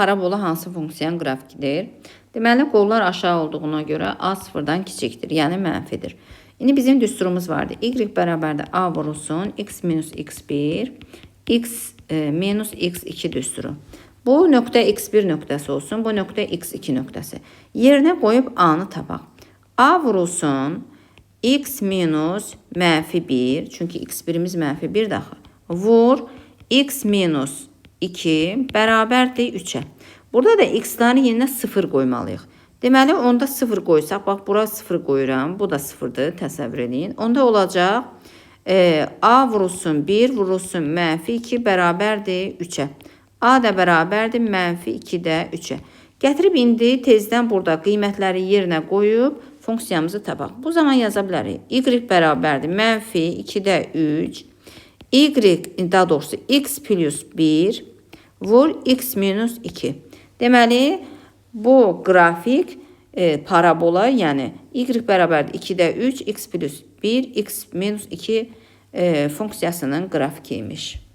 parabola hansı funksiyanın qrafikidir? Deməli, qollar aşağı olduğuna görə A sıfırdan kiçikdir, yəni mənfidir. İndi bizim düsturumuz vardı. Y bərabərdir A vurulsun, x minus x1, x minus x2 düsturu. Bu nöqtə x1 nöqtəsi olsun, bu nöqtə x2 nöqtəsi. Yerinə qoyub A-nı tapaq. A vurulsun, x minus mənfi 1, çünki x1'imiz mənfi 1 daxil. Vur, x minus 2 bərabərdir 3-ə. Burada da x-ların yerinə 0 qoymalıyıq. Deməli, onda 0 qoysaq, bax, bura 0 qoyuram, bu da 0'dır, təsəvvür edin. Onda olacaq, A vurulsun 1, vurulsun mənfi 2 bərabərdir 3-ə. A da bərabərdir mənfi 2 də 3-ə. Gətirib indi tezdən burada qiymətləri yerinə qoyub funksiyamızı tapaq. Bu zaman yaza bilərik. Y bərabərdir mənfi 2 də 3, daha doğrusu x plus 1 vur x minus 2. Deməli, bu qrafik parabola, yəni y bərabərdir 2 də 3, x plus 1, x minus 2 funksiyasının qrafikiymiş.